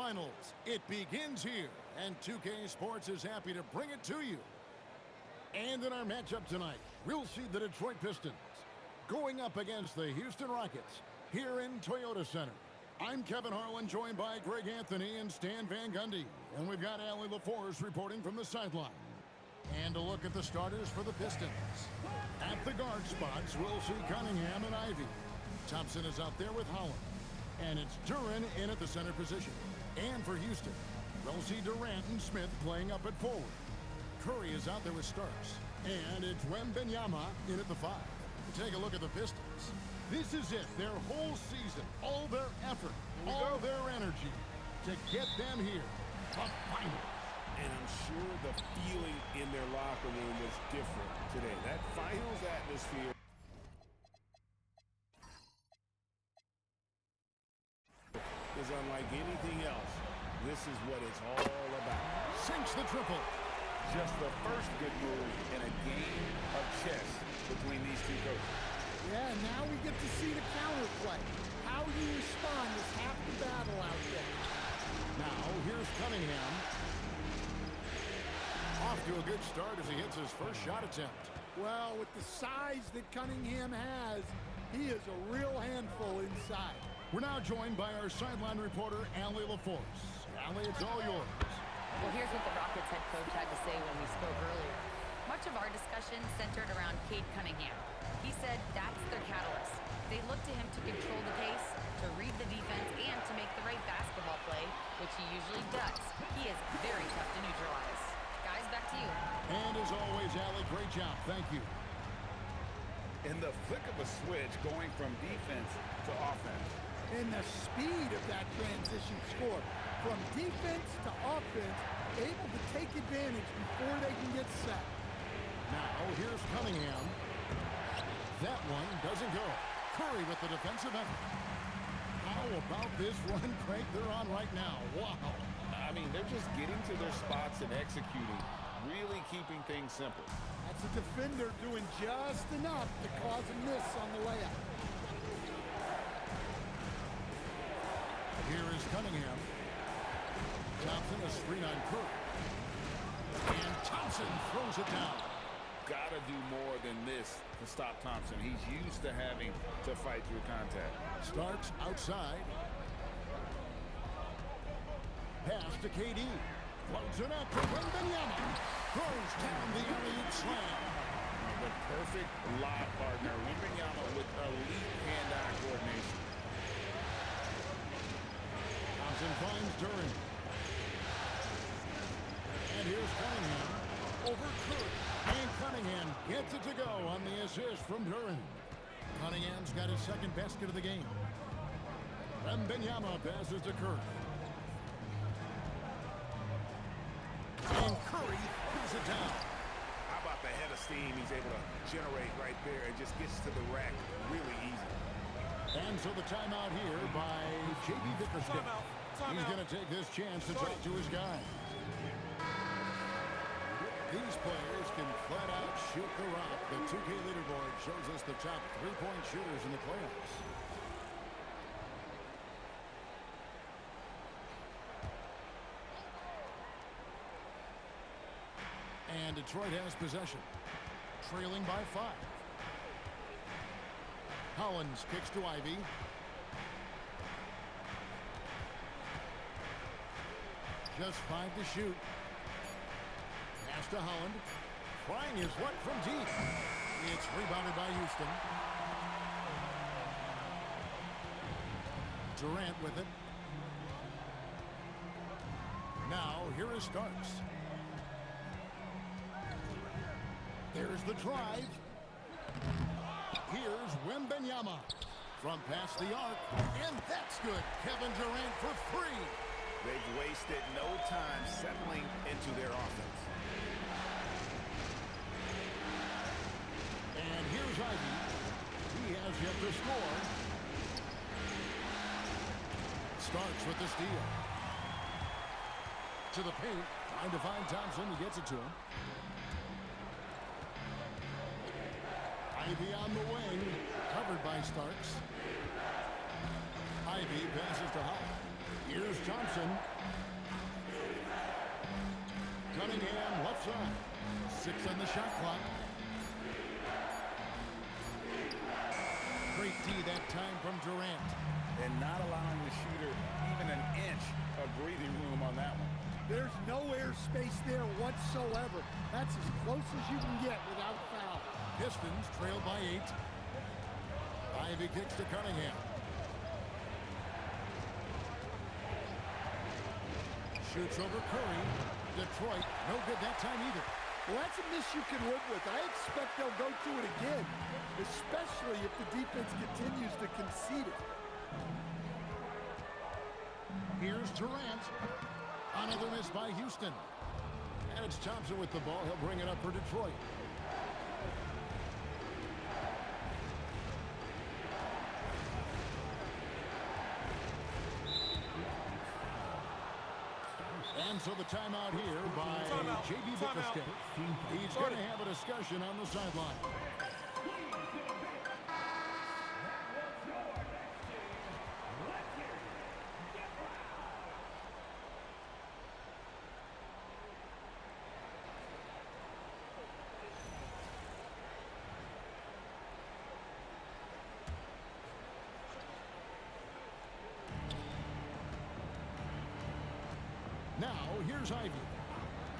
Finals. It begins here, and 2K Sports is happy to bring it to you. And in our matchup tonight, we'll see the Detroit Pistons going up against the Houston Rockets here in Toyota Center. I'm Kevin Harlan, joined by Greg Anthony and Stan Van Gundy. And we've got Allie LaForce reporting from the sideline. And a look at the starters for the Pistons. At the guard spots, we'll see Cunningham and Ivy. Thompson is out there with Holland. And it's Duren in at the center position. And for Houston, we'll see Durant and Smith playing up at forward. Curry is out there with Starks. And it's MYNBA in at the 5. Take a look at the Pistons. This is it, their whole season, all their effort, all their energy to get them here to finals. And I'm sure the feeling in their locker room was different today. That finals atmosphere is unlike anything else. This is what it's all about. Sinks the triple. Just the first good move in a game of chess between these two coaches. Yeah, now we get to see the counterplay. How you respond is half the battle out there. Now, here's Cunningham. Off to a good start as he hits his first shot attempt. Well, with the size that Cunningham has, he is a real handful inside. We're now joined by our sideline reporter, Allie LaForce. Allie, it's all yours. Well, here's what the Rockets head coach had to say when we spoke earlier. Much of our discussion centered around Cade Cunningham. He said that's their catalyst. They look to him to control the pace, to read the defense, and to make the right basketball play, which he usually does. He is very tough to neutralize. Guys, back to you. And as always, Allie, great job. Thank you. In the flick of a switch, going from defense to offense. And the speed of that transition score. From defense to offense, able to take advantage before they can get set. Now, here's Cunningham. That one doesn't go. Curry with the defensive effort. How about this run crank they're on right now? Wow. I mean, they're just getting to their spots and executing, really keeping things simple. That's a defender doing just enough to cause a miss on the layup. Here is Cunningham. Thompson, a screen on Curry. And Thompson throws it down. Gotta do more than this to stop Thompson. He's used to having to fight through contact. Starks outside. Pass to KD. Floats it up to MYNBA. Throws down the alley-oop slam. The perfect lob partner. MYNBA with elite hand-eye coordination. Thompson finds Duren. And here's Cunningham over Curry. And Cunningham gets it to go on the assist from Duren. Cunningham's got his second basket of the game. MYNBA passes to Curry. And Curry pulls it down. How about the head of steam he's able to generate right there and just gets to the rack really easy. And so the timeout here by J.B. Bickerstaff. He's going to take this chance to talk to his guys. These players can flat out shoot the rock. The 2K leaderboard shows us the top three-point shooters in the playoffs. And Detroit has possession, trailing by 5. Hollins kicks to Ivy. Just 5 to shoot. Pass to Holland. Trying his luck from deep. It's rebounded by Houston. Durant with it. Now, here is Starks. There's the drive. Here's MYNBA. From past the arc. And that's good. Kevin Durant for free. They've wasted no time settling into their offense. And here's Ivy. He has yet to score. Starks with the steal. To the paint. Trying to find Thompson. He gets it to him. Ivy on the wing. Covered by Starks. Ivy passes to Holland. Here's Thompson. Cunningham left side. 6 on the shot clock. Great D that time from Durant. And not allowing the shooter even an inch of breathing room on that one. There's no airspace there whatsoever. That's as close as you can get without foul. Pistons trail by 8. Ivy kicks to Cunningham. Shoots over Curry. Detroit, no good that time either. Well, that's a miss you can live with. I expect they'll go to it again, especially if the defense continues to concede it. Here's Durant. Another miss by Houston. And it's Thompson with the ball. He'll bring it up for Detroit. And so the timeout here by J.B. Bickerstaff. He's going to have a discussion on the sideline. Now, here's Ivy.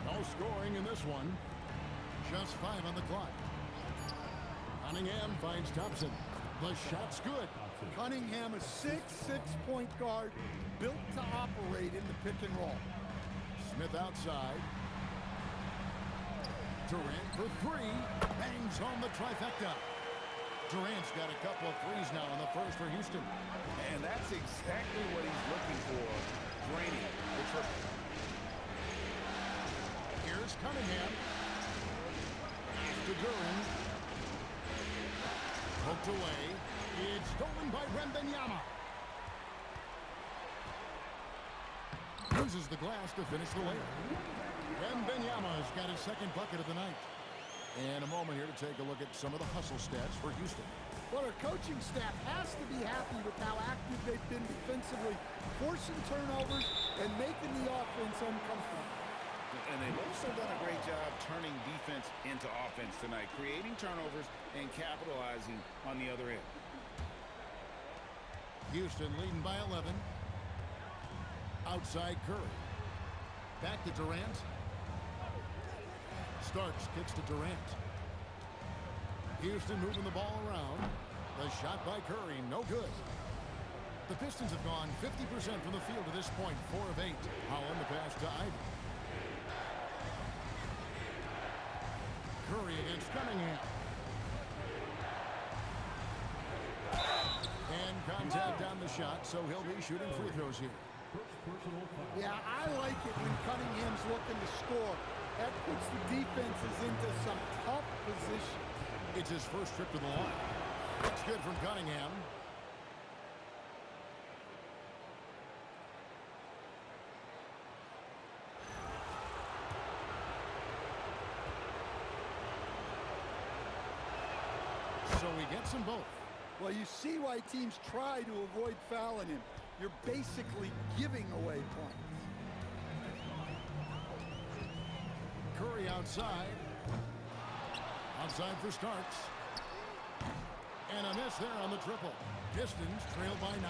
No scoring in this one. Just 5 on the clock. Cunningham finds Thompson. The shot's good. Cunningham, a 6'6" point guard, built to operate in the pick and roll. Smith outside. Durant for 3. Bangs home the trifecta. Durant's got a couple of threes now in the first for Houston. And that's exactly what he's looking for, draining the triple. Here's Cunningham. To Duran. Poked away. It's stolen by Wembanyama. Uses the glass to finish the layup. Wembanyama's got his second bucket of the night. And a moment here to take a look at some of the hustle stats for Houston. Well, our coaching staff has to be happy with how active they've been defensively, forcing turnovers and making the offense uncomfortable. And they've also done a great job turning defense into offense tonight, creating turnovers and capitalizing on the other end. Houston leading by 11. Outside Curry. Back to Durant. Starks kicks to Durant. Houston moving the ball around. The shot by Curry, no good. The Pistons have gone 50% from the field to this point, 4 of 8. Holland the pass to Ivy. Curry against Cunningham. And contact on the shot, so he'll be shooting free throws here. Yeah, I like it when Cunningham's looking to score. That puts the defenses into some tough positions. It's his first trip to the line. It's good from Cunningham. So he gets them both. Well, you see why teams try to avoid fouling him. You're basically giving away points. Curry outside. Outside for Starks. And a miss there on the triple. Pistons trail by 9.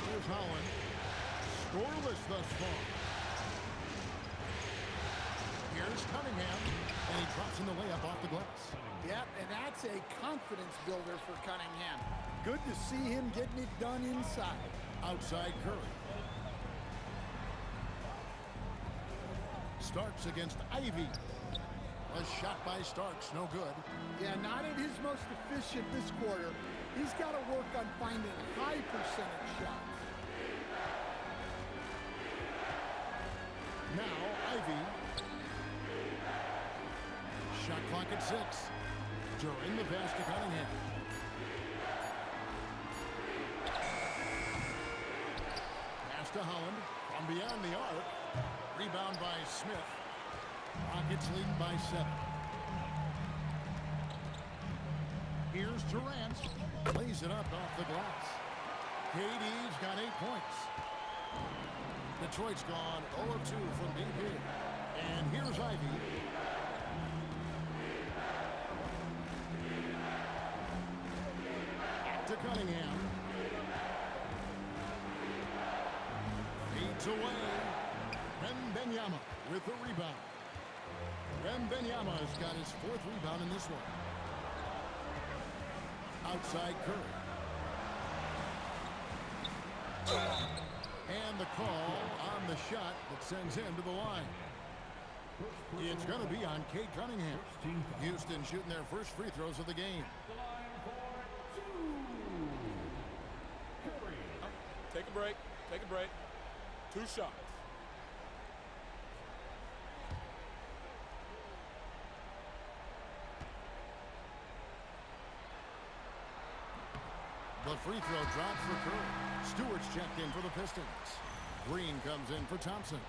Here's Holland. Scoreless thus far. Here's Cunningham. And he drops in the layup off the glass. Yep, and that's a confidence builder for Cunningham. Good to see him getting it done inside. Outside Curry. Starks against Ivy. A shot by Starks, no good. Yeah, not at his most efficient this quarter. He's got to work on finding high percentage shots. Now Ivy. Shot clock at 6. During the pass to Cunningham. Pass to Holland. From beyond the arc. Rebound by Smith. Rockets leading by 7. Here's Durant. Lays it up off the glass. KD's got 8 points. Detroit's gone 0 of 2 from deep here. And here's Ivy. To Cunningham. Feeds away. MYNBA with the rebound. MYNBA's got his 4th rebound in this one. Outside Curry. And the call on the shot that sends him to the line. It's going to be on Cade Cunningham. Houston shooting their first free throws of the game. Take a break. Take a break. 2 shots. The free throw drops for Curry. Stewart's checked in for the Pistons. Green comes in for Thompson.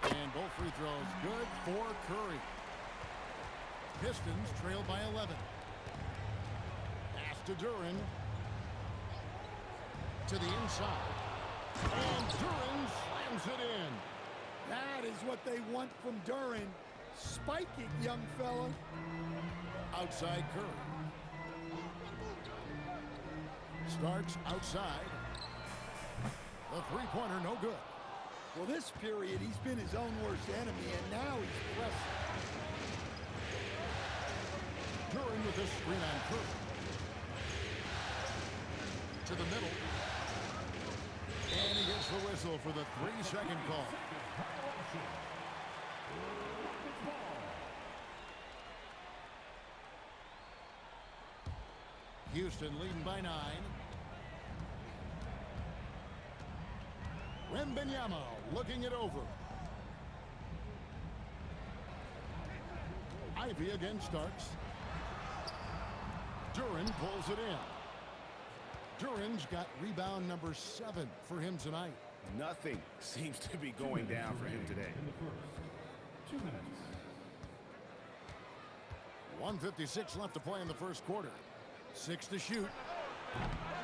And both free throws good for Curry. Pistons trail by 11. Pass to Duren. To the inside. And Duren slams it in. That is what they want from Duren. Spike it, young fella. Outside Curry. Starks outside. The three-pointer no good. Well, this period, he's been his own worst enemy, and now he's pressing. Duren with a screen on Curry. To the middle. And he gets the whistle for the 3-second call. Houston leading by 9. MYNBA looking it over. Ivy against Starks. Duren pulls it in. Duren's got rebound number 7 for him tonight. Nothing seems to be going down for him today. 1:56 left to play in the first quarter. 6 to shoot.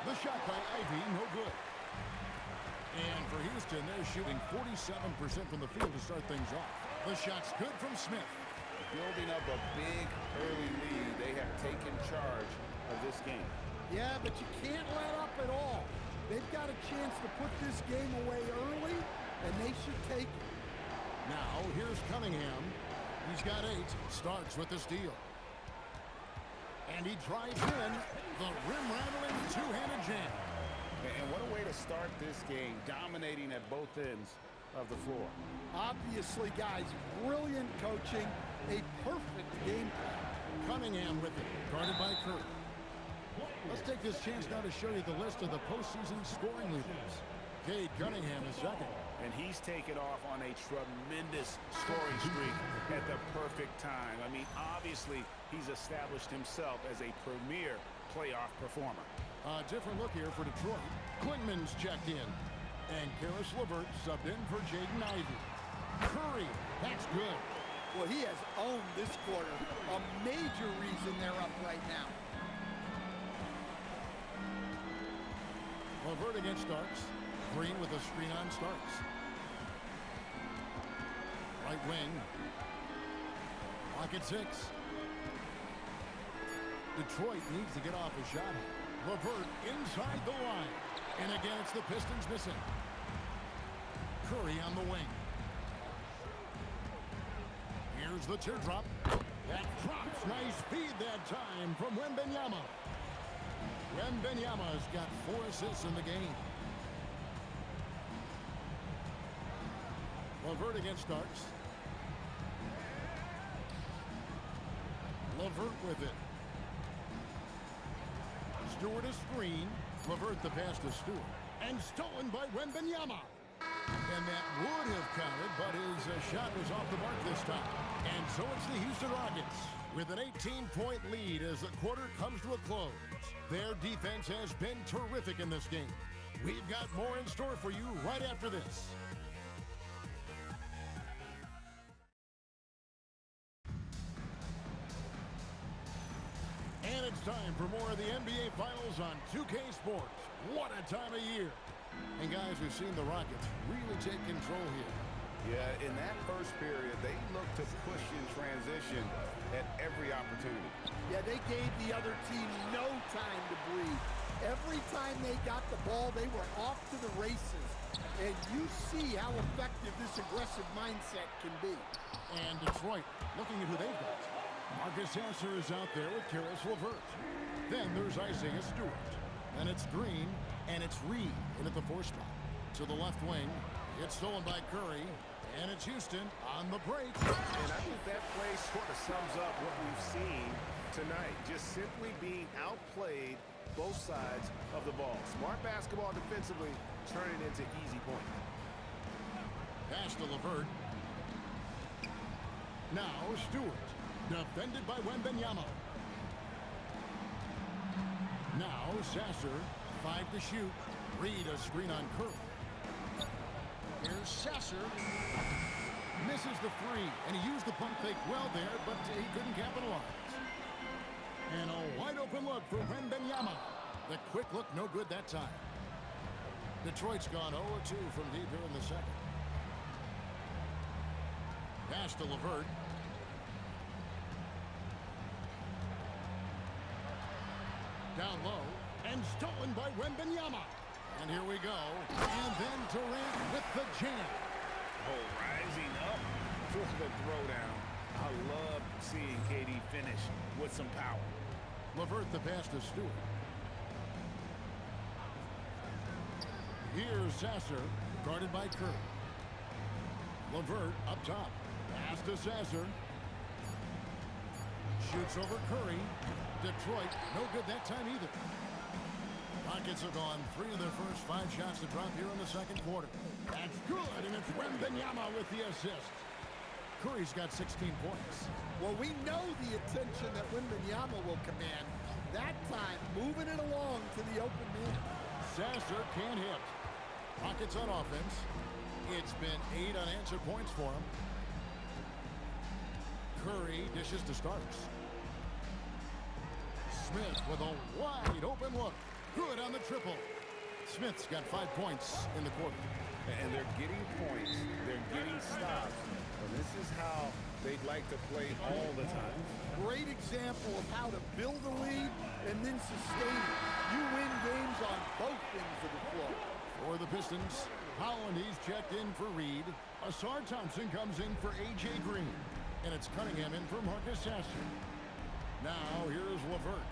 The shot by Ivy, no good. And for Houston, they're shooting 47% from the field to start things off. The shot's good from Smith. Building up a big early lead, they have taken charge of this game. Yeah, but you can't let up at all. They've got a chance to put this game away early, and they should take it. Now, here's Cunningham. He's got 8. Starks with the steal. And he drives in the rim-rattling two-handed jam. And what a way to start this game, dominating at both ends of the floor. Obviously, guys, brilliant coaching, a perfect game plan. Cunningham with it, guarded by Curry. Let's take this chance now to show you the list of the postseason scoring leaders. Cade Cunningham is second. And he's taken off on a tremendous scoring streak at the perfect time. I mean, obviously, he's established himself as a premier playoff performer. A different look here for Detroit. Klingman's checked in. And Karis LeVert subbed in for Jaden Ivey. Curry, that's good. Well, he has owned this quarter. A major reason they're up right now. LeVert against Starks. Green with a screen on Starks. Right wing. Lock at 6. Detroit needs to get off a shot. LeVert inside the line. And again, it's the Pistons missing. Curry on the wing. Here's the teardrop. That drops. Nice feed that time from MYNBA. MYNBA's got 4 assists in the game. LeVert against Starks. LeVert with it. Stewart a screen. LeVert the pass to Stewart. And stolen by MYNBA. And that would have counted, but his shot was off the mark this time. And so it's the Houston Rockets with an 18-point lead as the quarter comes to a close. Their defense has been terrific in this game. We've got more in store for you right after this. It's time for more of the NBA Finals on 2K Sports. What a time of year. And guys, we've seen the Rockets really take control here. Yeah, in that first period, they looked to push in transition at every opportunity. Yeah, they gave the other team no time to breathe. Every time they got the ball, they were off to the races. And you see how effective this aggressive mindset can be. And Detroit, looking at who they've got. Marcus Sasser is out there with Karis LeVert. Then there's Isaiah Stewart. Then it's Green, and it's Reed in at the 4 spot. To the left wing, it's stolen by Curry, and it's Houston on the break. And I think that play sort of sums up what we've seen tonight. Just simply being outplayed both sides of the ball. Smart basketball defensively, turning into easy points. Pass to LeVert. Now Stewart, defended by MYNBA. Now Sasser, 5 to shoot. Reed a screen on Curry. Here's Sasser. Misses the 3, and he used the pump fake well there, but he couldn't capitalize. And a wide open look for MYNBA. The quick look, no good that time. Detroit's gone 0-2 from deep here in the second. Pass to LeVert. Down low, and stolen by MYNBA. And here we go. And then Durant with the jam. Oh, rising up for the throwdown. I love seeing KD finish with some power. LeVert the pass to Stewart. Here's Sasser, guarded by Curry. LeVert up top. Pass to Sasser. Shoots over Curry. Detroit, no good that time either. Rockets have gone 3 of their first 5 shots to drop here in the second quarter. That's good, and it's MYNBA with the assist. Curry's got 16 points. Well, we know the attention that MYNBA will command. That time, moving it along to the open man. Sasser can't hit. Rockets on offense. It's been 8 unanswered points for him. Curry dishes to Starks. Smith with a wide open look. Good on the triple. Smith's got 5 points in the quarter. And they're getting points. They're getting stops. And this is how they'd like to play all the time. Great example of how to build a lead and then sustain it. You win games on both ends of the floor. For the Pistons, Holland, he's checked in for Reed. Asar Thompson comes in for A.J. Green. And it's Cunningham in for Marcus Sasser. Now here's LeVert.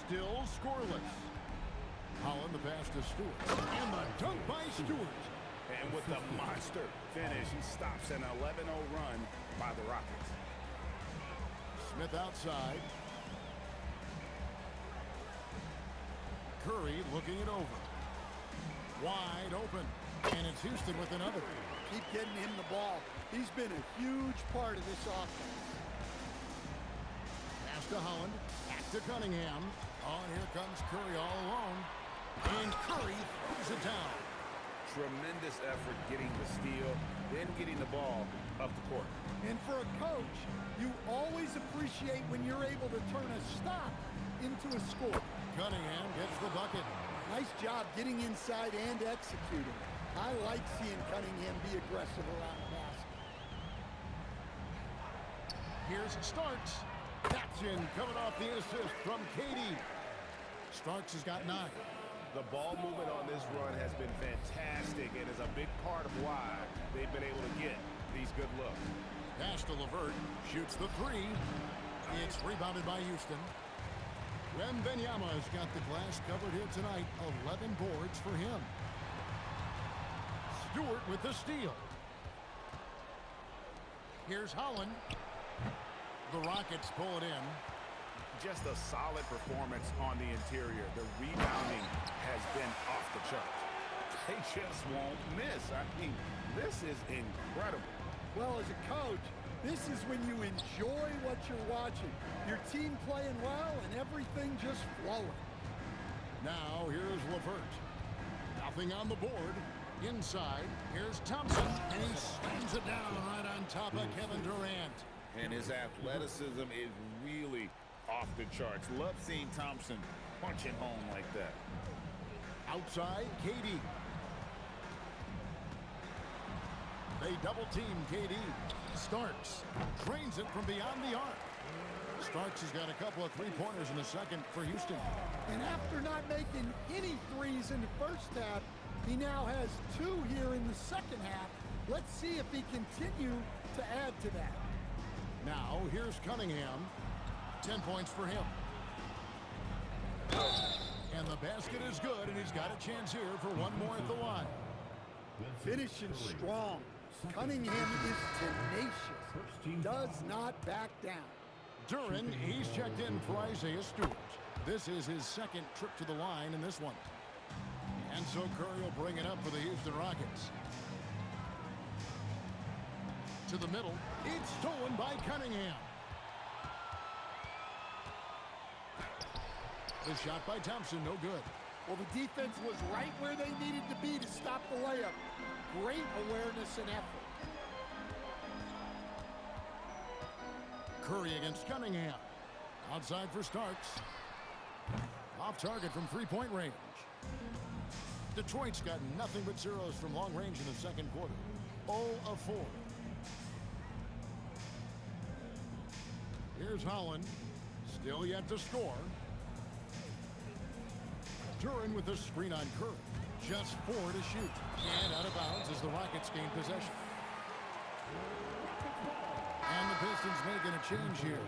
Still scoreless. Holland the pass to Stewart. And the dunk by Stewart. And with the monster finish, he stops an 11-0 run by the Rockets. Smith outside. Curry looking it over. Wide open. And it's Houston with another. Keep getting him the ball. He's been a huge part of this offense. Pass to Holland. Back to Cunningham. Oh, and here comes Curry all alone. And Curry throws it down. Tremendous effort getting the steal, then getting the ball up the court. And for a coach, you always appreciate when you're able to turn a stop into a score. Cunningham gets the bucket. Nice job getting inside and executing. I like seeing Cunningham be aggressive around the basket. Here's Starks. That's in, coming off the assist from KD. Starks has got 9. The ball movement on this run has been fantastic and is a big part of why they've been able to get these good looks. Pass to LeVert. Shoots the 3. It's rebounded by Houston. MYNBA has got the glass covered here tonight. 11 boards for him. Stewart with the steal. Here's Holland. The Rockets pull it in. Just a solid performance on the interior. The rebounding has been off the charts. They just won't miss. I mean, this is incredible. Well, as a coach, this is when you enjoy what you're watching. Your team playing well and everything just flowing. Now, here's LeVert. Nothing on the board. Inside, here's Thompson, and he slams it down right on top of Kevin Durant. And his athleticism is really off the the charts. Love seeing Thompson punching home like that. Outside, KD. They double team KD. Starks drains it from beyond the arc. Starks has got a couple of three-pointers in the second for Houston. And after not making any threes in the first half, he now has 2 here in the second half. Let's see if he continue to add to that. Now, here's Cunningham. 10 points for him. And the basket is good, and he's got a chance here for one more at the line. Finishing strong. Cunningham is tenacious. Does not back down. Duren, he's checked in for Isaiah Stewart. This is his second trip to the line in this one. And so Curry will bring it up for the Houston Rockets. To the middle. It's stolen by Cunningham. The shot by Thompson, no good. Well, the defense was right where they needed to be to stop the layup. Great awareness and effort. Curry against Cunningham. Outside for Starks. Off target from three-point range. Detroit's got nothing but zeros from long range in the second quarter. 0 of 4. Here's Holland. Still yet to score. Duren with the screen on Curry. Just 4 to shoot. And out of bounds as the Rockets gain possession. And the Pistons making a change here.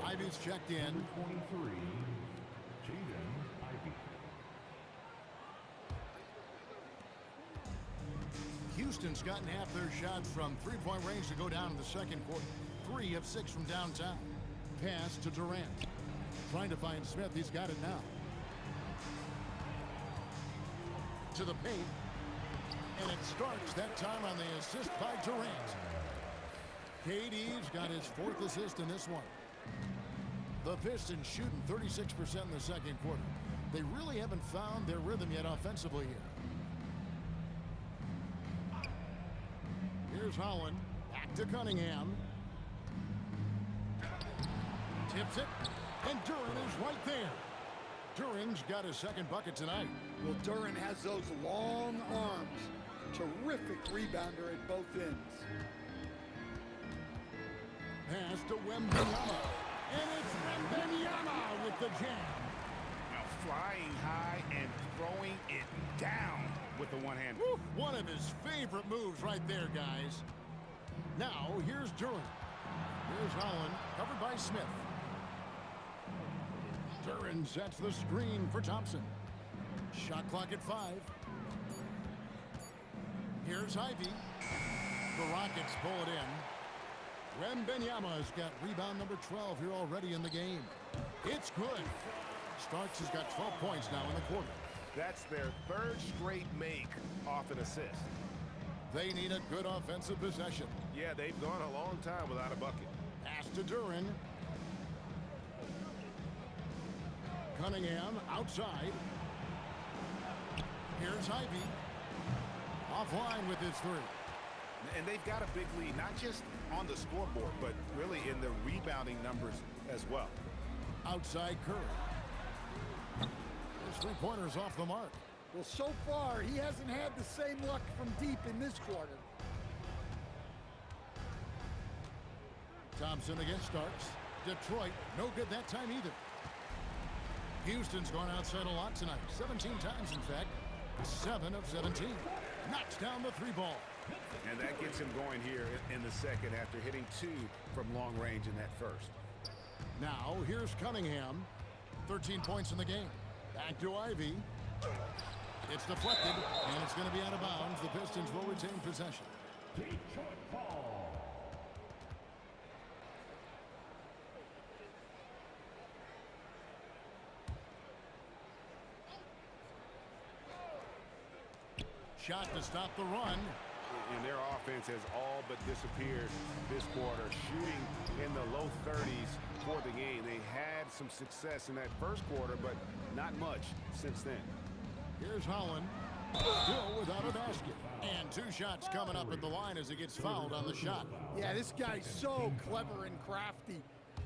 Ivy's checked in. 23, Jaden Ivey. Houston's gotten half their shots from three-point range to go down in the second quarter. 3 of 6 from downtown. Pass to Durant. Trying to find Smith. He's got it now. To the paint. And it starts that time on the assist by Durant. KD's got his 4th assist in this one. The Pistons shooting 36% in the second quarter. They really haven't found their rhythm yet offensively here. Here's Holland. Back to Cunningham. Tips it. And Duren is right there. Duren's got his second bucket tonight. Well, Duren has those long arms. Terrific rebounder at both ends. Pass to Wembanyama. And it's Wembanyama with the jam. Now flying high and throwing it down with the one hand. Woo, one of his favorite moves right there, guys. Now, here's Duren. Here's Holland, covered by Smith. Duren sets the screen for Thompson. Shot clock at 5. Here's Ivy. The Rockets pull it in. Wembanyama's got rebound number 12 here already in the game. It's good. Starks has got 12 points now in the quarter. That's their 3rd straight make off an assist. They need a good offensive possession. Yeah, they've gone a long time without a bucket. Pass to Duren. Cunningham outside. Here's Ivy. Offline with his 3. And they've got a big lead, not just on the scoreboard, but really in the rebounding numbers as well. Outside Curry. His three-pointer's off the mark. Well, so far, he hasn't had the same luck from deep in this quarter. Thompson against Starks. Detroit, no good that time either. Houston's gone outside a lot tonight. 17 times, in fact. 7 of 17. Knocks down the 3-ball. And that gets him going here in the second after hitting 2 from long range in that first. Now, here's Cunningham. 13 points in the game. Back to Ivy. It's deflected, and it's going to be out of bounds. The Pistons will retain possession. Detroit ball. Shot to stop the run. And their offense has all but disappeared this quarter, shooting in the low 30s for the game. They had some success in that first quarter, but not much since then. Here's Holland, still without a basket. And 2 shots coming up at the line as he gets fouled on the shot. Yeah, this guy's so clever and crafty.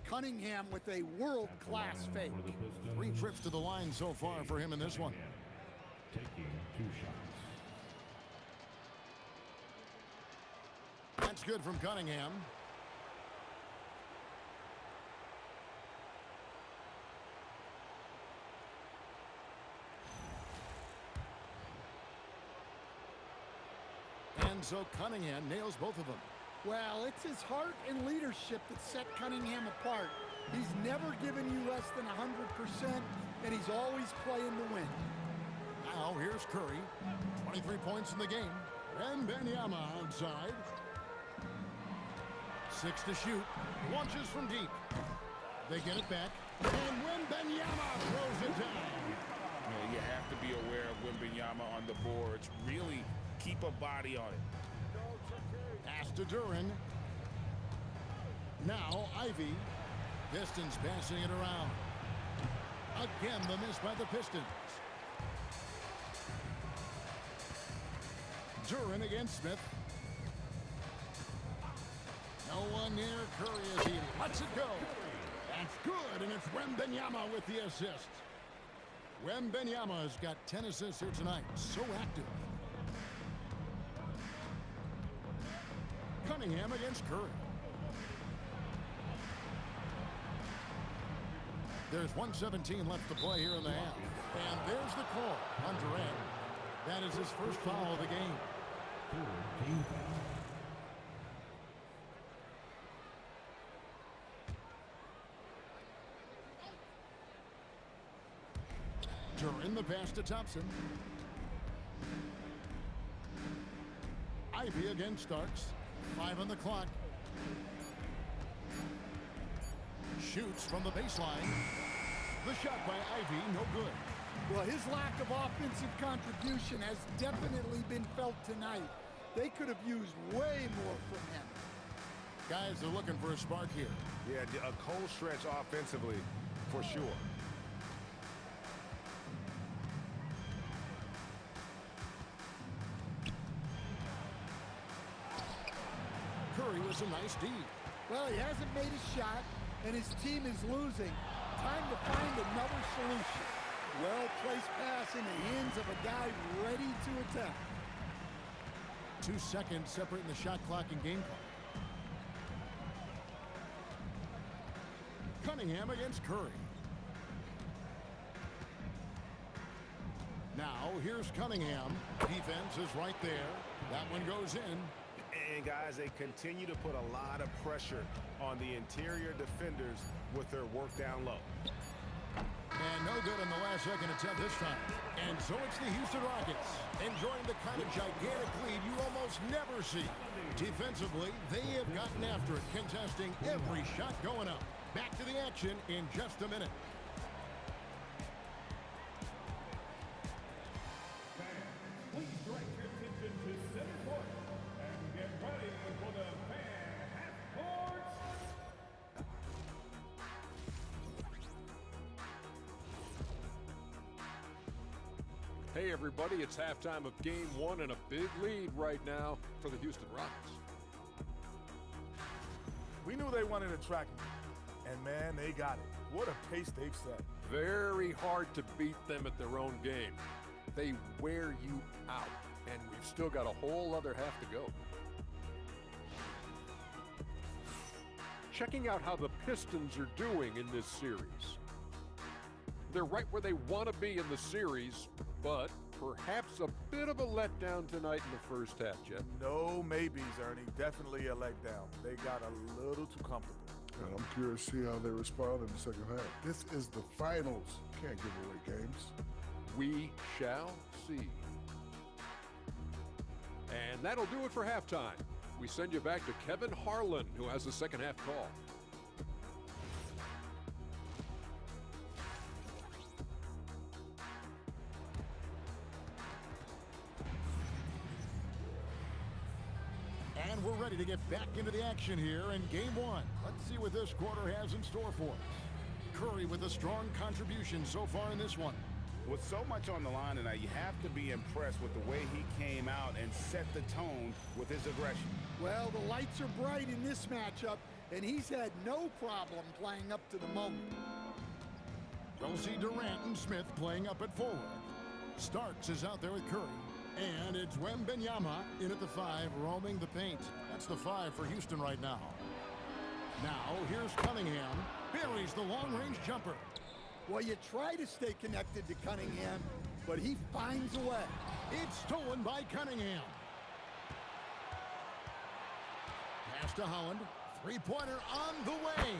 Cunningham with a world-class fake. 3 trips to the line so far for him in this one. Taking 2 shots. That's good from Cunningham. And so Cunningham nails both of them. Well, it's his heart and leadership that set Cunningham apart. He's never given you less than 100%, and he's always playing to win. Now here's Curry. 23 points in the game. And MYNBA outside. 6 to shoot. Launches from deep. They get it back. And MYNBA throws it down. You have to be aware of MYNBA on the boards. Really keep a body on it. Pass to Duran. Now Ivy. Pistons passing it around. Again, the miss by the Pistons. Duran against Smith. No one near Curry as he lets it go. That's good, and it's MYNBA with the assist. MYNBA has got 10 assists here tonight. So active. Cunningham against Curry. There's 1:17 left to play here in the half. And there's the call on Durant. That is his first foul of the game. Team foul. Duran the pass to Thompson. Ivy against Starks. 5 on the clock. Shoots from the baseline. The shot by Ivy, no good. Well, his lack of offensive contribution has definitely been felt tonight. They could have used way more from him. Guys are looking for a spark here. Yeah, a cold stretch offensively, for sure. Curry was a nice D. Well, he hasn't made a shot, and his team is losing. Time to find another solution. Well-placed pass in the hands of a guy ready to attack. 2 seconds separating the shot clock and game clock. Cunningham against Curry. Now, here's Cunningham. Defense is right there. That one goes in. And guys, they continue to put a lot of pressure on the interior defenders with their work down low. And no good on the last second attempt this time. And so it's the Houston Rockets enjoying the kind of gigantic lead you almost never see. Defensively, they have gotten after it, contesting every shot going up. Back to the action in just a minute. Please direct your attention to center court and get ready for the fan half court. Hey everybody, it's halftime of game 1 and a big lead right now for the Houston Rockets. We knew they wanted to track him, and man, they got it. What a pace they've set. Very hard to beat them at their own game. They wear you out, and we've still got a whole other half to go. Checking out how the Pistons are doing in this series. They're right where they want to be in the series, but perhaps a bit of a letdown tonight in the first half, Jeff. No maybes, Ernie. Definitely a letdown. They got a little too comfortable. And I'm curious to see how they respond in the second half. This is the finals. Can't give away games. We shall see. And that'll do it for halftime. We send you back to Kevin Harlan, who has the second half call. And we're ready to get back into the action here in game 1. Let's see what this quarter has in store for us. Curry with a strong contribution so far in this one. With so much on the line tonight, you have to be impressed with the way he came out and set the tone with his aggression. Well, the lights are bright in this matchup, and he's had no problem playing up to the moment. We'll see Durant and Smith playing up at forward. Starks is out there with Curry. And it's MYNBA in at the 5, roaming the paint. That's the 5 for Houston right now. Now, here's Cunningham. Buries the long-range jumper. Well, you try to stay connected to Cunningham, but he finds a way. It's stolen by Cunningham. Pass to Holland. Three-pointer on the way.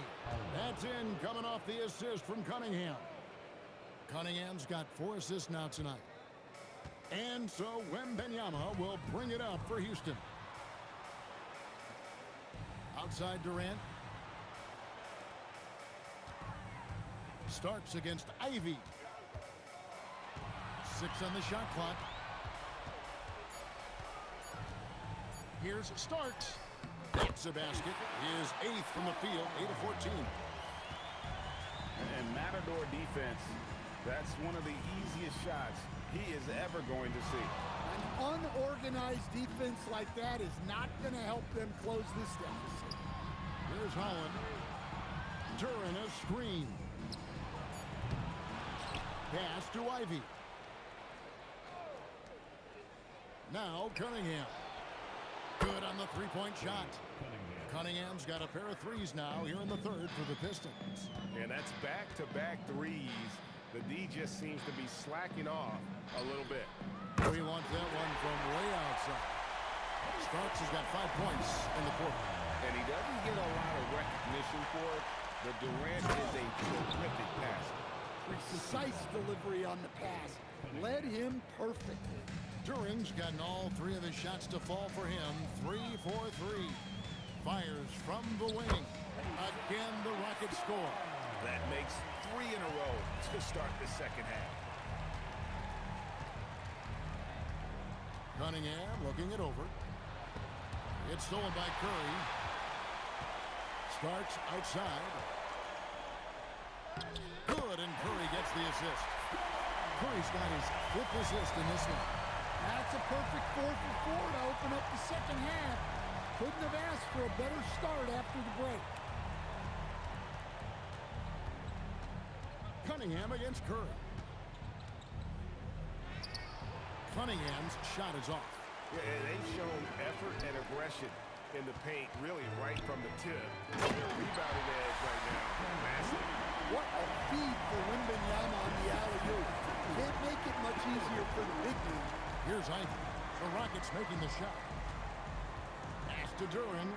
That's in, coming off the assist from Cunningham. Cunningham's got 4 assists now tonight. And so MYNBA will bring it up for Houston. Outside Durant. Starks against Ivy. 6 on the shot clock. Here's Starks. That's a basket. His 8th from the field, 8 of 14. And Matador defense, that's one of the easiest shots he is ever going to see. An unorganized defense like that is not going to help them close this deficit. Here's Holland. Duran a screen. Pass to Ivy. Now Cunningham. Good on the three-point shot. Cunningham's got a pair of threes now here in the 3rd for the Pistons. And that's back-to-back threes. The D just seems to be slacking off a little bit. He launched that one from way outside. Starks has got 5 points in the quarter. And he doesn't get a lot of recognition for it, but Durant is a terrific passer. Precise delivery on the pass. Led him perfectly. Duran's gotten all 3 of his shots to fall for him. 3 for 3. Fires from the wing. Again, the Rockets score. That makes 3 in a row to start the second half. Cunningham looking it over. It's stolen by Curry. Starks outside. Good, and Curry gets the assist. Curry's got his 5th assist in this one. That's a perfect 4 for 4 to open up the second half. Couldn't have asked for a better start after the break. Cunningham against Curry. Cunningham's shot is off. Yeah, they've shown effort and aggression in the paint, really right from the tip. Rebounding edge right now. Massive. What a feed for MYNBA on the alley-oop. Can't make it much easier for the big dude. Here's Ivy. The Rockets making the shot. Pass to Duran.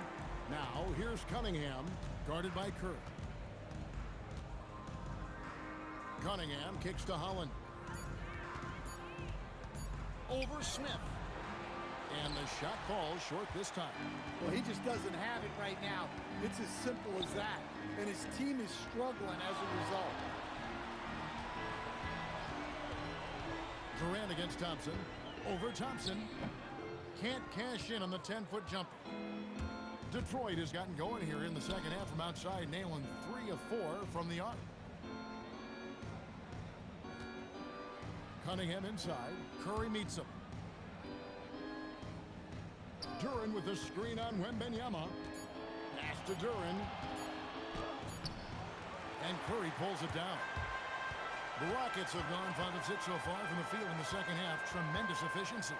Now here's Cunningham, guarded by Curry. Cunningham kicks to Holland. Over Smith. And the shot falls short this time. Well, he just doesn't have it right now. It's as simple as that. And his team is struggling as a result. Durant against Thompson. Over Thompson. Can't cash in on the 10-foot jumper. Detroit has gotten going here in the second half from outside, nailing 3 of 4 from the arc. Cunningham inside. Curry meets him. Duran with the screen on MYNBA. Pass to Duran. And Curry pulls it down. The Rockets have gone 5 of 6 so far from the field in the second half. Tremendous efficiency.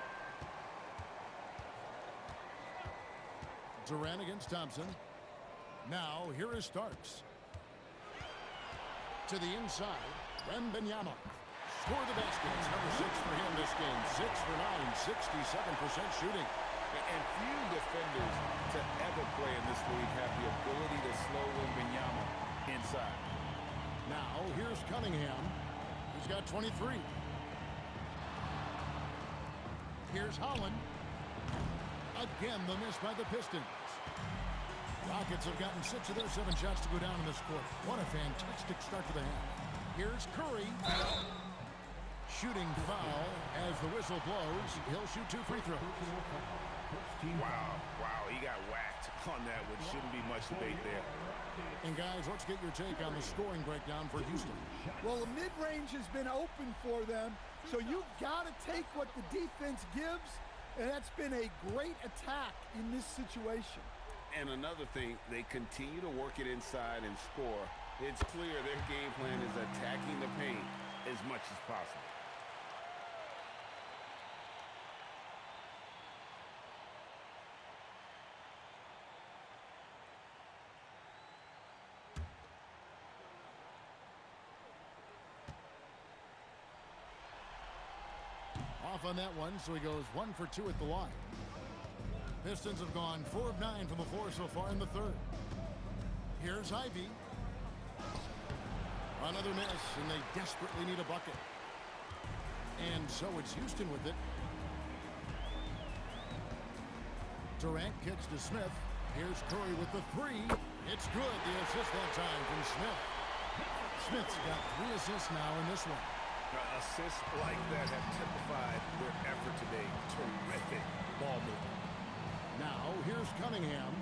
Durant against Thompson. Now here is Starks. To the inside. MYNBA. Score the baskets. Number 6 for him this game. 6 for 9. 67% shooting. And few defenders to ever play in this league have the ability to slow MYNBA inside. Now here's Cunningham. He's got 23. Here's Holland. Again, the miss by the Pistons. Rockets have gotten 6 of their 7 shots to go down in this quarter. What a fantastic start to the half. Here's Curry. Shooting foul as the whistle blows. He'll shoot 2 free throws. Wow, he got whacked on that one. Shouldn't be much debate there. And guys, let's get your take on the scoring breakdown for Houston. Well, the mid-range has been open for them, so you've got to take what the defense gives, and that's been a great attack in this situation. And another thing, they continue to work it inside and score. It's clear their game plan is attacking the paint as much as possible. Off on that one, so he goes 1 for 2 at the line. Pistons have gone 4 of 9 from the floor so far in the third. Here's Ivy. Another miss, and they desperately need a bucket. And so it's Houston with it. Durant kicks to Smith. Here's Curry with the three. It's good. The assist that time from Smith. Smith's got 3 assists now in this one. Assists like that have typified their effort today. Terrific ball movement. Now, here's Cunningham.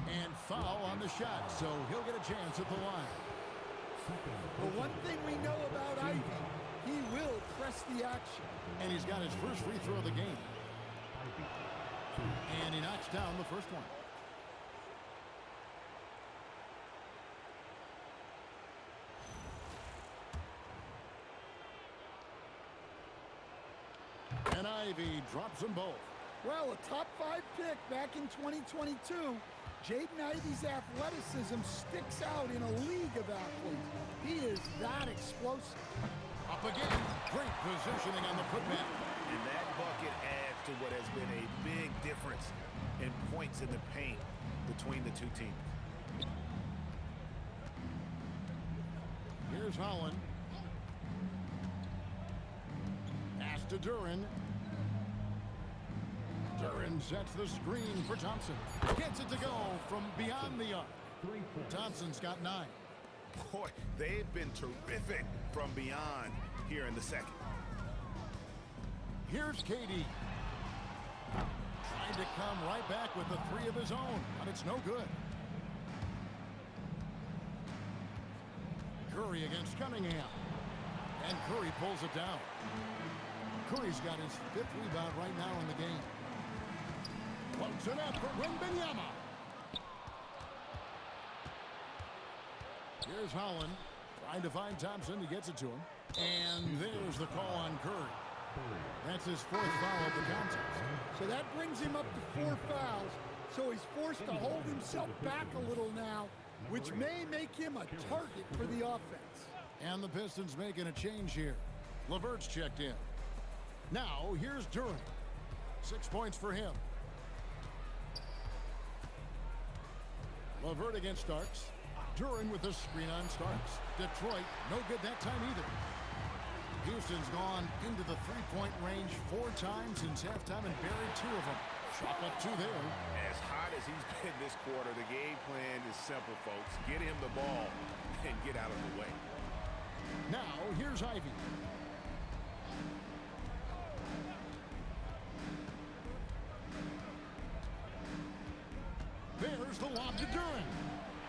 And foul on the shot, so he'll get a chance at the line. The one thing we know about Ivy, he will press the action. And he's got his first free throw of the game. And he knocks down the first one. And Ivy drops them both. Well, a top 5 pick back in 2022. Jaden Ivey's athleticism sticks out in a league of athletes. He is that explosive. Up again. Great positioning on the putback. And that bucket adds to what has been a big difference in points in the paint between the two teams. Here's Holland. Pass to Duran. Duran sets the screen for Thompson. Gets it to go from beyond the arc. Thompson's got 9. Boy, they've been terrific from beyond here in the second. Here's KD. Trying to come right back with the 3 of his own, but it's no good. Curry against Cunningham. And Curry pulls it down. Curry's got his 5th rebound right now in the game. Floats it up for MYNBA. Here's Holland trying to find Thompson. He gets it to him. And there's the call on Curry. That's his 4th foul of the contest. So that brings him up to 4 fouls. So he's forced to hold himself back a little now, which may make him a target for the offense. And the Pistons making a change here. LeVert's checked in. Now, here's Duran. 6 points for him. LeVert against Starks. Duran with the screen on Starks. Detroit, no good that time either. Houston's gone into the 3-point range 4 times since halftime and buried 2 of them. Shot up 2 there. As hot as he's been this quarter, the game plan is simple, folks. Get him the ball and get out of the way. Now, here's Ivy. There's the lob to Duran.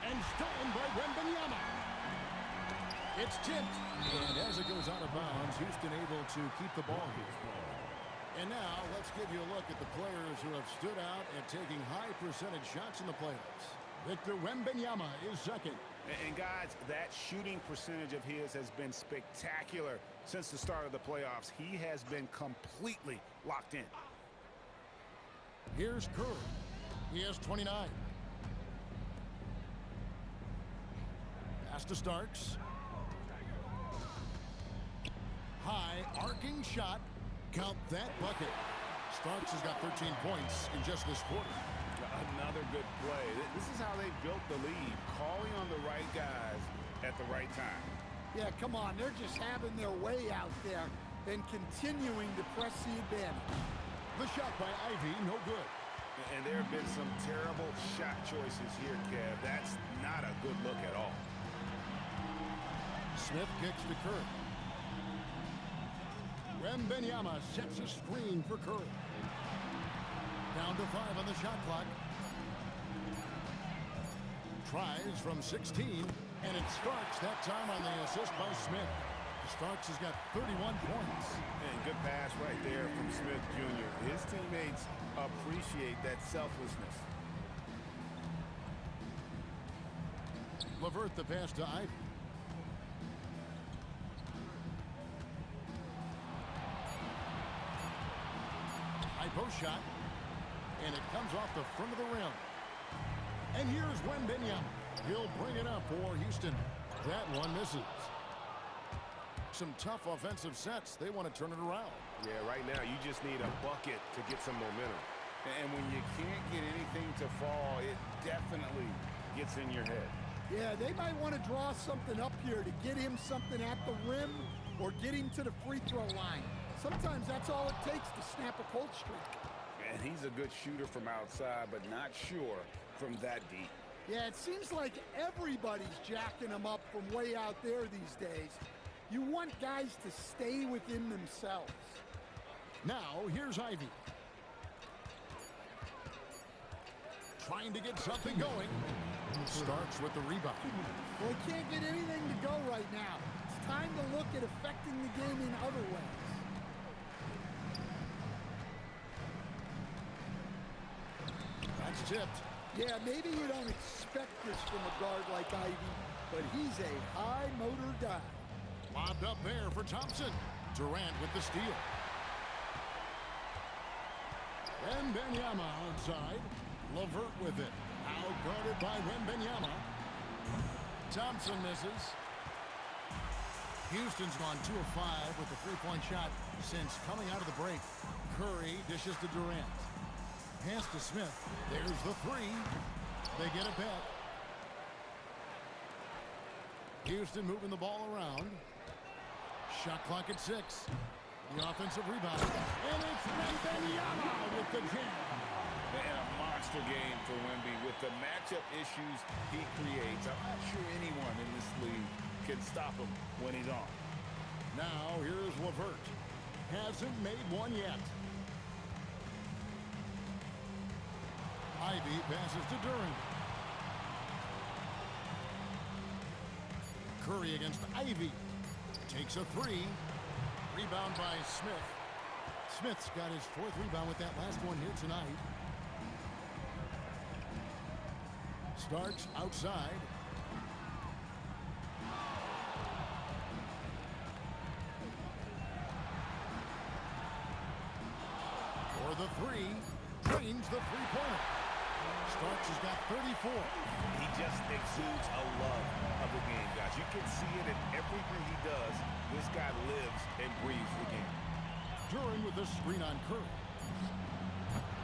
And stolen by MYNBA. It's tipped. And as it goes out of bounds, Houston able to keep the ball here. And now, let's give you a look at the players who have stood out at taking high percentage shots in the playoffs. Victor Wembanyama is second. And guys, that shooting percentage of his has been spectacular since the start of the playoffs. He has been completely locked in. Here's Curry. He has 29. Pass to Starks. High arcing shot. Count that bucket. Starks has got 13 points in just this quarter. Another good play. This is how they built the lead, calling on the right guys at the right time. Yeah, come on. They're just having their way out there and continuing to press the advantage. The shot by Ivy, no good. And there have been some terrible shot choices here, Kev. That's not a good look at all. Smith kicks to Curry. Wembanyama sets a screen for Curry. Down to 5 on the shot clock. Tries from 16, and it starts that time on the assist by Smith. Starks has got 31 points. And good pass right there from Smith Jr. His teammates appreciate that selflessness. LeVert the pass to Ivy. High post shot. And it comes off the front of the rim. And here's MYNBA. He'll bring it up for Houston. That one misses. Some tough offensive sets. They want to turn it around. Yeah, right now you just need a bucket to get some momentum. And when you can't get anything to fall, it definitely gets in your head. Yeah, they might want to draw something up here to get him something at the rim or get him to the free throw line. Sometimes that's all it takes to snap a cold streak. And he's a good shooter from outside, but not sure from that deep. Yeah, it seems like everybody's jacking him up from way out there these days. You want guys to stay within themselves. Now, here's Ivy. Trying to get something going. Starks with the rebound. Well, he can't get anything to go right now. It's time to look at affecting the game in other ways. That's tipped. Yeah, maybe you don't expect this from a guard like Ivy, but he's a high-motor guy. Lobbed up there for Thompson. Durant with the steal. MYNBA outside. LeVert with it. Now guarded by MYNBA. Thompson misses. Houston's gone 2 of 5 with the three-point shot since coming out of the break. Curry dishes to Durant. Pass to Smith. There's the three. They get it back. Houston moving the ball around. Shot clock at 6. The offensive rebound. And it's MYNBA with the jam. And a monster game for Wemby with the matchup issues he creates. I'm not sure anyone in this league can stop him when he's on. Now here's LeVert. Hasn't made one yet. Ivy passes to Durant. Curry against Ivy. Takes a three. Rebound by Smith. Smith's got his 4th rebound with that last one here tonight. Starks outside. For the three. Drains the three-pointer. Starks has got 34. He just exudes a love of the game, guys. You can see it in everything he does. This guy lives and breathes the game. Duran with the screen on Curry.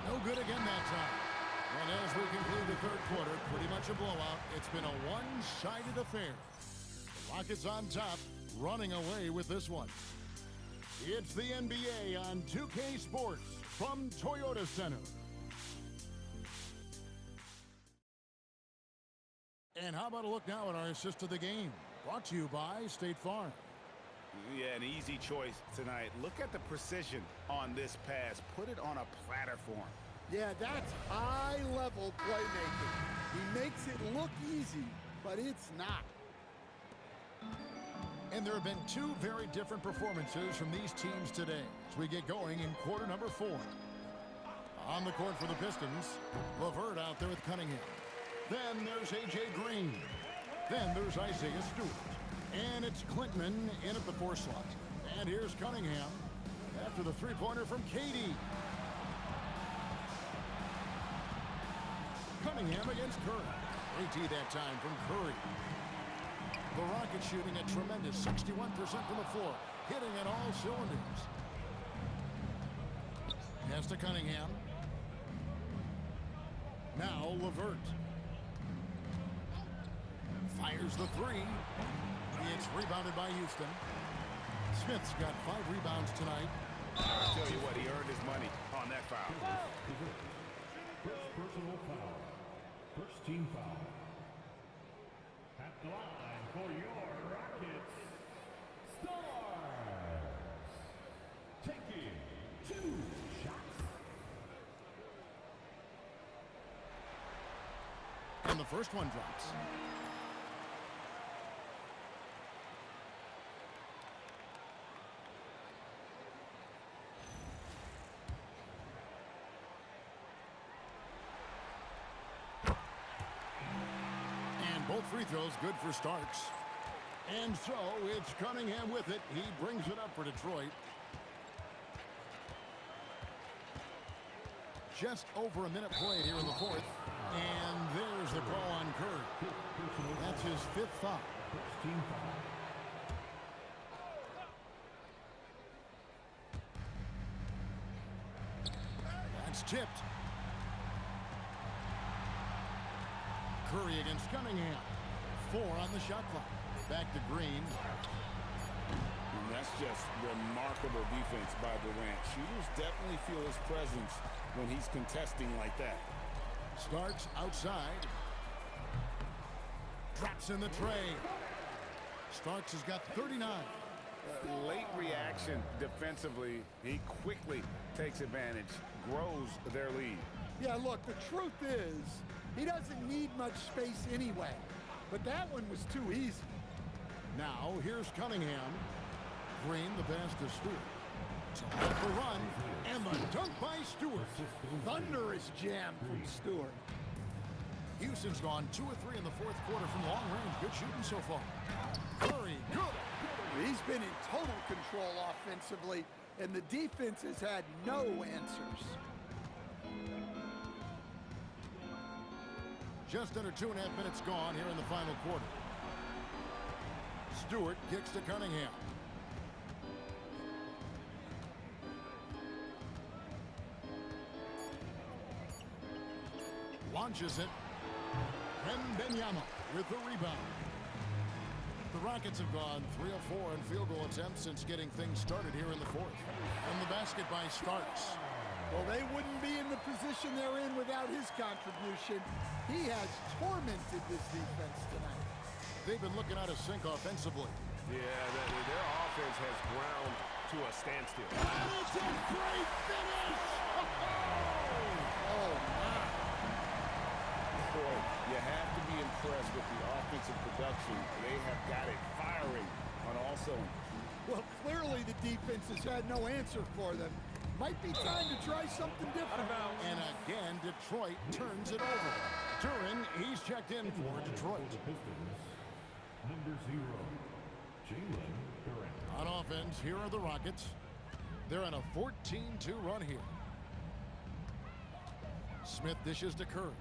No good again that time. And as we conclude the 3rd quarter, pretty much a blowout. It's been a one-sided affair. The Rockets on top, running away with this one. It's the NBA on 2K Sports from Toyota Center. And how about a look now at our assist of the game? Brought to you by State Farm. Yeah, an easy choice tonight. Look at the precision on this pass. Put it on a platter for him. Yeah, that's high-level playmaking. He makes it look easy, but it's not. And there have been 2 very different performances from these teams today as we get going in quarter number 4. On the court for the Pistons, LeVert out there with Cunningham. Then there's A.J. Green. Then there's Isaiah Stewart. And it's Clinton in at the 4 slot. And here's Cunningham after the three-pointer from Katie. Cunningham against Curry. AT that time from Curry. The Rockets shooting a tremendous 61% from the floor, hitting at all cylinders. Pass to Cunningham. Now LeVert. Fires the three. It's rebounded by Houston. Smith's got 5 rebounds tonight. I'll tell you what, he earned his money on that foul. First personal foul. First team foul. At the line for your Rockets, Stars. Taking 2 shots. And the first one drops. And both free throws good for Starks. And so it's Cunningham with it. He brings it up for Detroit. Just over a minute played here in the fourth. And there's the call on Curry. That's his 5th foul. That's tipped. Curry against Cunningham. 4 on the shot clock. Back to Green. And that's just remarkable defense by Durant. Shooters definitely feel his presence when he's contesting like that. Starks outside. Drops in the tray. Starks has got 39. Late reaction defensively. He quickly takes advantage, grows their lead. Yeah, look, the truth is, he doesn't need much space anyway. But that one was too easy. Now, here's Cunningham. Green, the pass to Stewart. So off the run, and the dunk by Stewart. Thunderous jam from Stewart. Houston's gone 2 of 3 in the fourth quarter from long range. Good shooting so far. Curry, good. He's been in total control offensively, and the defense has had no answers. Just under 2.5 minutes gone here in the final quarter. Stewart kicks to Cunningham. Launches it. MYNBA with the rebound. The Rockets have gone 3 of 4 in field goal attempts since getting things started here in the fourth. And the basket by Starks. Well, they wouldn't be in the position they're in without his contribution. He has tormented this defense tonight. They've been looking out of sync offensively. Yeah, their offense has ground to a standstill. And it's a great finish! Oh, my. Boy, you have to be impressed with the offensive production. They have got it firing on all cylinders. Well, clearly the defense has had no answer for them. Might be time to try something different. And again, Detroit turns it over. Duren, he's checked in for Detroit. Number 0, Jalen Durant. On offense, here are the Rockets. They're on a 14-2 run here. Smith dishes to Curry.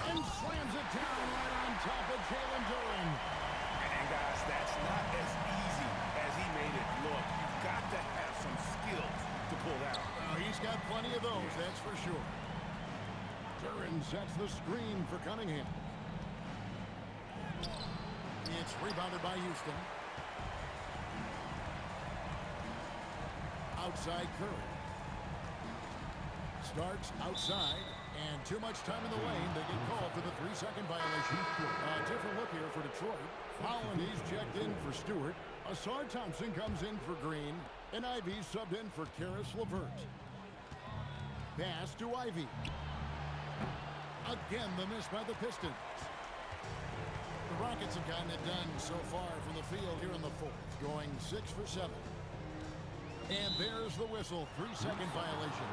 And slams it down right on top of Jalen Duren. And guys, that's not as easy as he made it look. You've got to have some skills to pull that off. He's got plenty of those, that's for sure. Duren sets the screen for Cunningham. It's rebounded by Houston. Outside Curry. Starks outside, and too much time in the lane. They get called for the 3-second violation. A different look here for Detroit. Holland, he's checked in for Stewart. Asar Thompson comes in for Green, and Ivy subbed in for Karis LeVert. Pass to Ivy. Again, the miss by the Pistons. The Rockets have gotten it done so far from the field here in the fourth, going 6 for 7. And there's the whistle, 3-second violation.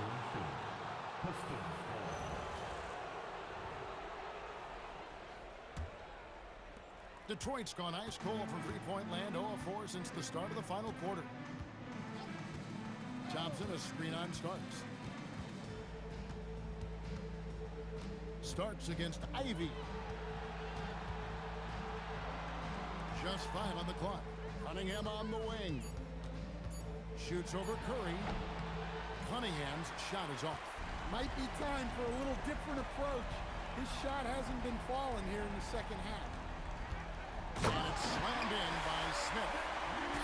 Detroit's gone ice cold from three-point land, 0 of 4 since the start of the final quarter. Thompson, a screen on Starks. Starks against Ivy. Just 5 on the clock. Cunningham on the wing. Shoots over Curry. Cunningham's shot is off. Might be time for a little different approach. His shot hasn't been falling here in the second half. And it's slammed in by Smith.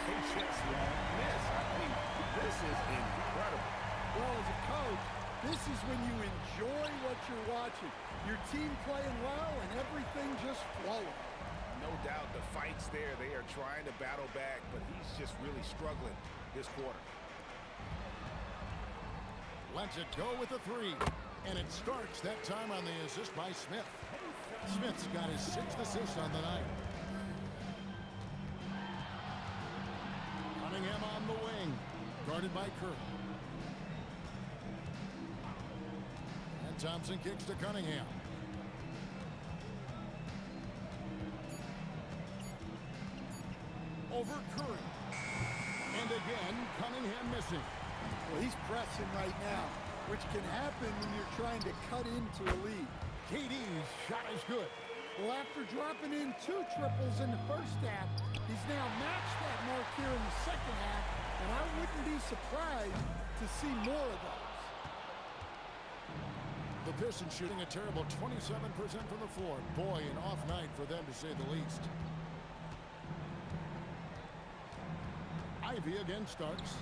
They just won't miss. I mean, this is incredible. Well, as a coach, this is when you enjoy what you're watching. Your team playing well and everything just flowing. No doubt the fight's there. They are trying to battle back, but he's just really struggling this quarter. Lets it go with a 3. And it starts that time on the assist by Smith. Smith's got his 6th assist on the night. Cunningham on the wing. Guarded by Curry. Thompson kicks to Cunningham. Over Curry. And again, Cunningham missing. Well, he's pressing right now, which can happen when you're trying to cut into a lead. KD's shot is good. Well, after dropping in 2 triples in the first half, he's now matched that mark here in the second half, and I wouldn't be surprised to see more of those. The Pistons shooting a terrible 27% from the floor. Boy, an off night for them to say the least. Ivy again starts.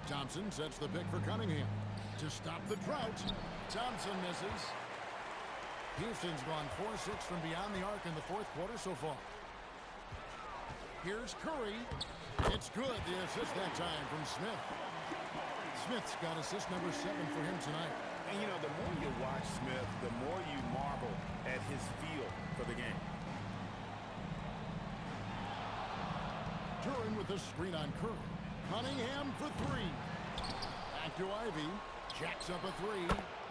Thompson sets the pick for Cunningham. To stop the drought, Thompson misses. Houston's gone 4-6 from beyond the arc in the fourth quarter so far. Here's Curry. It's good. The assist that time from Smith. Smith's got assist number 7 for him tonight. And, you know, the more you watch Smith, the more you marvel at his feel for the game. Duran with a screen on Curry. Cunningham for 3. Back to Ivy. Jacks up a 3.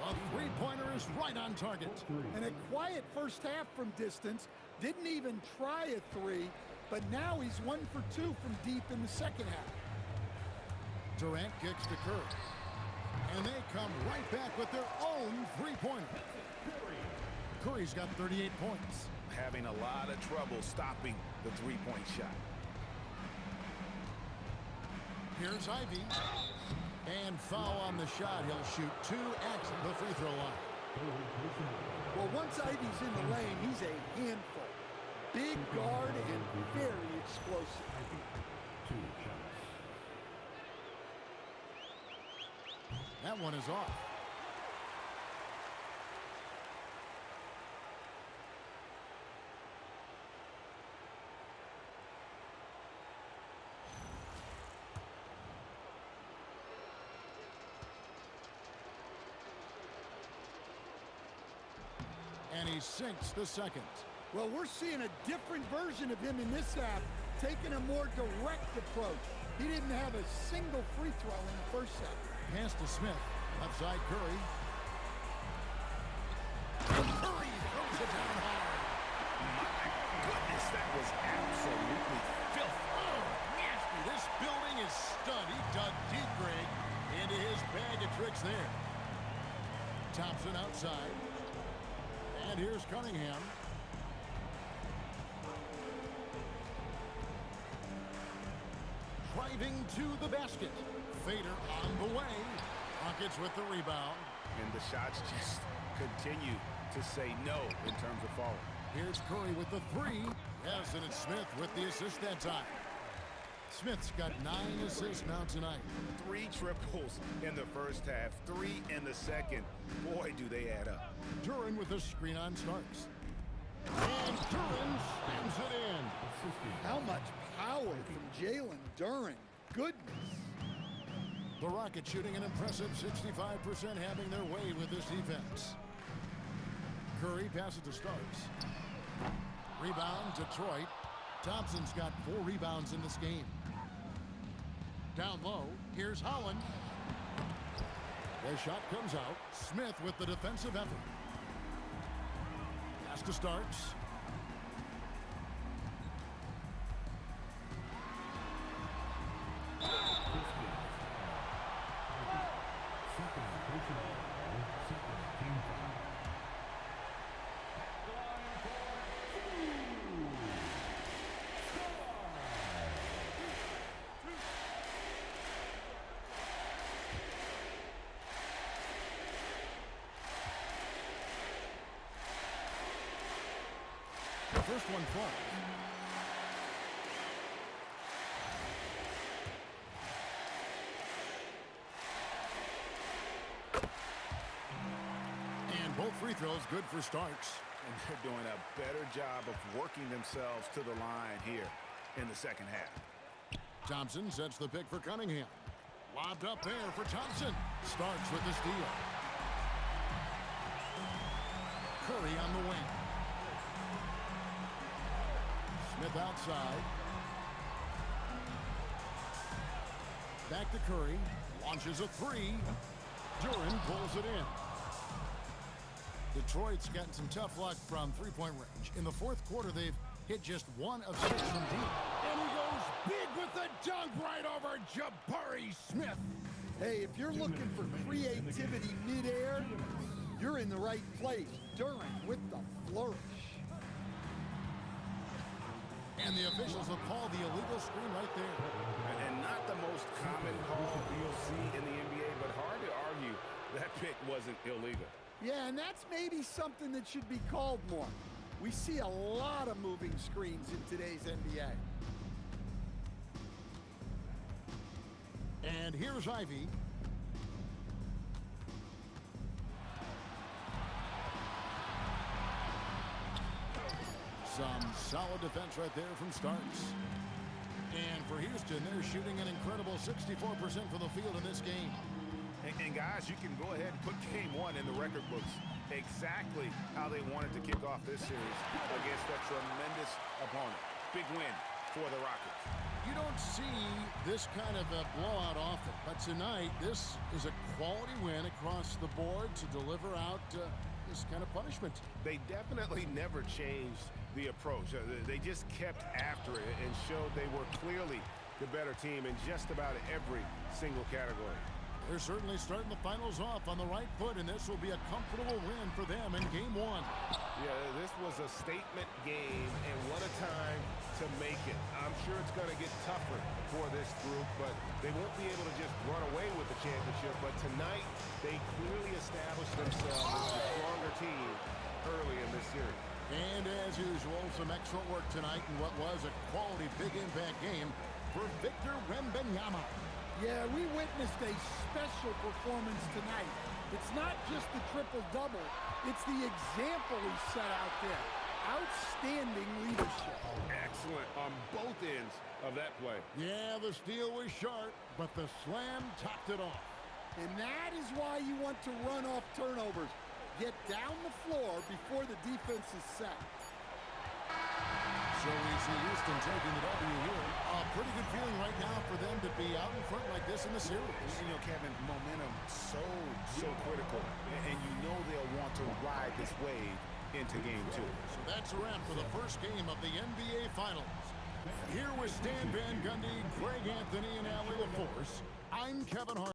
A three-pointer is right on target. And a quiet first half from distance. Didn't even try a 3, but now he's 1 for 2 from deep in the second half. Durant kicks to Curry. And they come right back with their own three-pointer. Curry's got 38 points. Having a lot of trouble stopping the three-point shot. Here's Ivy. And foul on the shot. He'll shoot 2 at the free throw line. Well, once Ivy's in the lane, he's a handful. Big guard and very explosive. That one is off. And he sinks the second. Well, we're seeing a different version of him in this half, taking a more direct approach. He didn't have a single free throw in the first half. Pass to Smith. Left side Curry. Curry throws it down hard. My goodness, that was absolutely filthy. Oh, nasty. This building is stunned. He dug deep, Greg, into his bag of tricks there. Thompson outside. And here's Cunningham. Driving to the basket. Fader on the way. Rockets with the rebound. And the shots just continue to say no in terms of falling. Here's Curry with the 3. Yes, and it's Smith with the assist that time. Smith's got 9 assists now tonight. 3 triples in the first half, 3 in the second. Boy, do they add up. Duran with a screen on Starks. And Duran slams it in. How much power from Jalen Duran. Goodness. The Rockets shooting an impressive 65%, having their way with this defense. Curry passes to Starks. Rebound, Detroit. Thompson's got 4 rebounds in this game. Down low, here's Holland. The shot comes out. Smith with the defensive effort. Pass to Starks. The first one falls. And both free throws good for Starks. And they're doing a better job of working themselves to the line here in the second half. Thompson sets the pick for Cunningham. Lobbed up there for Thompson. Starks with the steal. Curry on the wing. Smith outside. Back to Curry. Launches a 3. Duran pulls it in. Detroit's gotten some tough luck from three-point range. In the fourth quarter, they've hit just 1 of 6 from deep. And he goes big with the dunk right over Jabari Smith. Hey, if you're looking for creativity midair, you're in the right place. Duran with the flourish. And the officials have called the illegal screen right there. And not the most common call you'll see in the NBA, but hard to argue that pick wasn't illegal. Yeah, and that's maybe something that should be called more. We see a lot of moving screens in today's NBA. And here's Ivy. Some solid defense right there from Starks. And for Houston, they're shooting an incredible 64% from the field in this game. And guys, you can go ahead and put game 1 in the record books. Exactly how they wanted to kick off this series against a tremendous opponent. Big win for the Rockets. You don't see this kind of a blowout often, but tonight this is a quality win across the board to deliver out this kind of punishment. They definitely never changed the approach. They just kept after it and showed they were clearly the better team in just about every single category. They're certainly starting the finals off on the right foot, and this will be a comfortable win for them in game 1. Yeah, this was a statement game, and what a time to make it. I'm sure it's going to get tougher for this group, but they won't be able to just run away with the championship. But tonight, they clearly established themselves as the stronger team early in this series. And as usual, some excellent work tonight in what was a quality big impact game for Victor Wembanyama. Yeah, we witnessed a special performance tonight. It's not just the triple-double, it's the example he set out there. Outstanding leadership. Excellent on both ends of that play. Yeah, the steal was sharp, but the slam topped it off. And that is why you want to run off turnovers. Get down the floor before the defense is set. So we see Houston taking the W here. A pretty good feeling right now for them to be out in front like this in the series. You know, Kevin, momentum so critical. And you know they'll want to ride this wave into game 2. So that's a wrap for the first game of the NBA Finals. Here with Stan Van Gundy, Greg Anthony, and Allie LaForce, I'm Kevin Hart.